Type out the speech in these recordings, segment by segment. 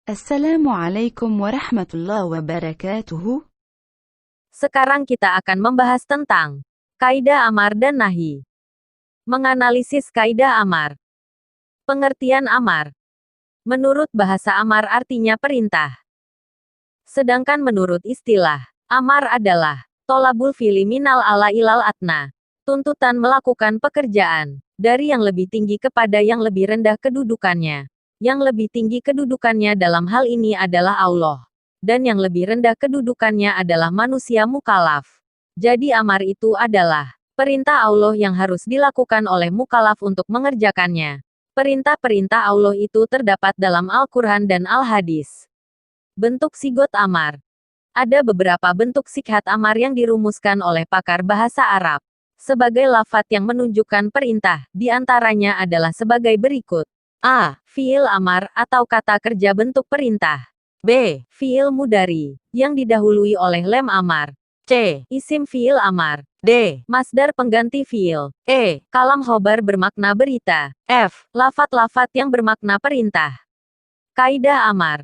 السلام عليكم ورحمة الله وبركاته. Sekarang kita akan membahas tentang kaidah amar dan nahi. Menganalisis kaidah amar. Pengertian amar. Menurut bahasa amar artinya perintah. Sedangkan menurut istilah, amar adalah tolabul fi'li minal ala ilal atna. Tuntutan melakukan pekerjaan dari yang lebih tinggi kepada yang lebih rendah kedudukannya. Yang lebih tinggi kedudukannya dalam hal ini adalah Allah. Dan yang lebih rendah kedudukannya adalah manusia mukallaf. Jadi amar itu adalah perintah Allah yang harus dilakukan oleh mukallaf untuk mengerjakannya. Perintah-perintah Allah itu terdapat dalam Al-Quran dan Al-Hadis. Bentuk sigot amar. Ada beberapa bentuk sikhat amar yang dirumuskan oleh pakar bahasa Arab. Sebagai lafat yang menunjukkan perintah, di antaranya adalah sebagai berikut. A. Fiil amar atau kata kerja bentuk perintah. B. Fiil mudari, yang didahului oleh lem amar. C. Isim fiil amar. D. Masdar pengganti fiil. E. Kalam khobar bermakna berita. F. Lafat-lafat yang bermakna perintah. Kaidah amar.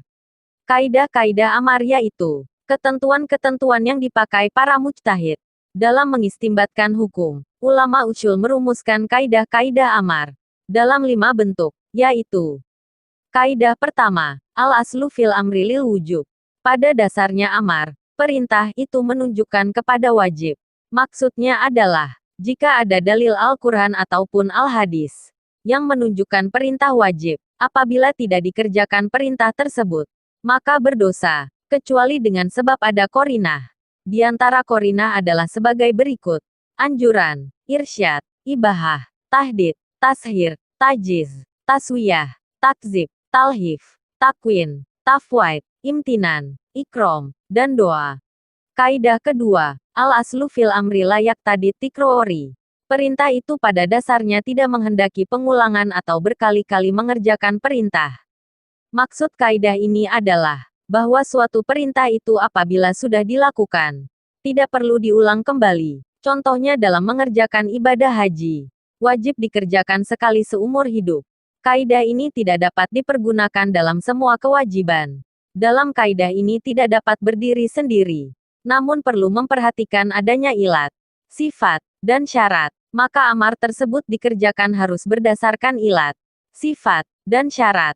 Kaidah-kaidah amar yaitu ketentuan-ketentuan yang dipakai para mujtahid dalam mengistimbatkan hukum. Ulama usul merumuskan kaidah-kaidah amar dalam 5 bentuk, yaitu kaidah pertama, al-aslu fil amri lil wujub. Pada dasarnya amar, perintah itu menunjukkan kepada wajib. Maksudnya adalah, jika ada dalil Al-Quran ataupun Al-Hadis yang menunjukkan perintah wajib, apabila tidak dikerjakan perintah tersebut, maka berdosa, kecuali dengan sebab ada korinah. Di antara korinah adalah sebagai berikut. Anjuran, irsyad, ibahah, tahdid, tashir, tajiz, taswiyah, takzib, talhif, takwin, tafwaid, imtinan, ikrom, dan doa. Kaidah kedua, al-aslu fil amri layak tadi tikroori. Perintah itu pada dasarnya tidak menghendaki pengulangan atau berkali-kali mengerjakan perintah. Maksud kaidah ini adalah bahwa suatu perintah itu apabila sudah dilakukan, tidak perlu diulang kembali. Contohnya dalam mengerjakan ibadah haji, wajib dikerjakan sekali seumur hidup. Kaidah ini tidak dapat dipergunakan dalam semua kewajiban. Dalam kaidah ini tidak dapat berdiri sendiri, namun perlu memperhatikan adanya ilat, sifat, dan syarat. Maka amar tersebut dikerjakan harus berdasarkan ilat, sifat, dan syarat.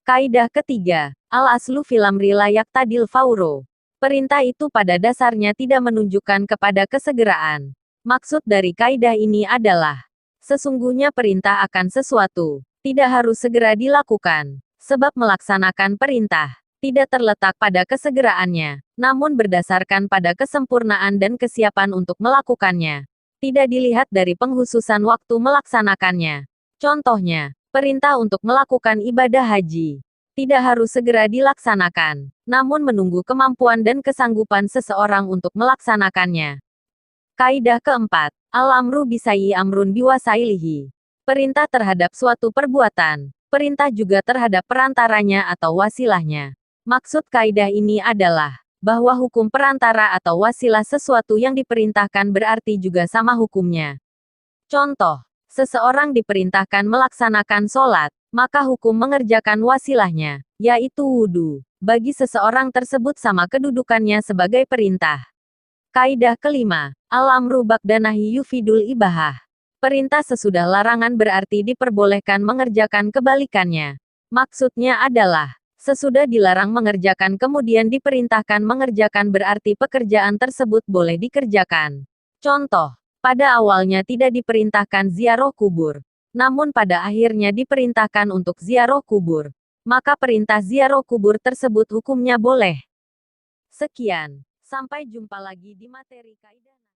Kaidah ketiga, al-aslu fil amri layak tadil fauro. Perintah itu pada dasarnya tidak menunjukkan kepada kesegeraan. Maksud dari kaidah ini adalah, sesungguhnya perintah akan sesuatu tidak harus segera dilakukan, sebab melaksanakan perintah tidak terletak pada kesegeraannya, namun berdasarkan pada kesempurnaan dan kesiapan untuk melakukannya. Tidak dilihat dari penghususan waktu melaksanakannya. Contohnya, perintah untuk melakukan ibadah haji tidak harus segera dilaksanakan, namun menunggu kemampuan dan kesanggupan seseorang untuk melaksanakannya. Kaidah keempat, al-amru bisayyi amrun biwasailihi. Perintah terhadap suatu perbuatan, perintah juga terhadap perantaranya atau wasilahnya. Maksud kaidah ini adalah bahwa hukum perantara atau wasilah sesuatu yang diperintahkan berarti juga sama hukumnya. Contoh, seseorang diperintahkan melaksanakan sholat, maka hukum mengerjakan wasilahnya, yaitu wudhu, bagi seseorang tersebut sama kedudukannya sebagai perintah. Kaidah kelima, al-amru ba'da nahyi yufidul ibahah. Perintah sesudah larangan berarti diperbolehkan mengerjakan kebalikannya. Maksudnya adalah, sesudah dilarang mengerjakan kemudian diperintahkan mengerjakan berarti pekerjaan tersebut boleh dikerjakan. Contoh, pada awalnya tidak diperintahkan ziarah kubur, namun pada akhirnya diperintahkan untuk ziarah kubur, maka perintah ziarah kubur tersebut hukumnya boleh. Sekian, sampai jumpa lagi di materi kaidah.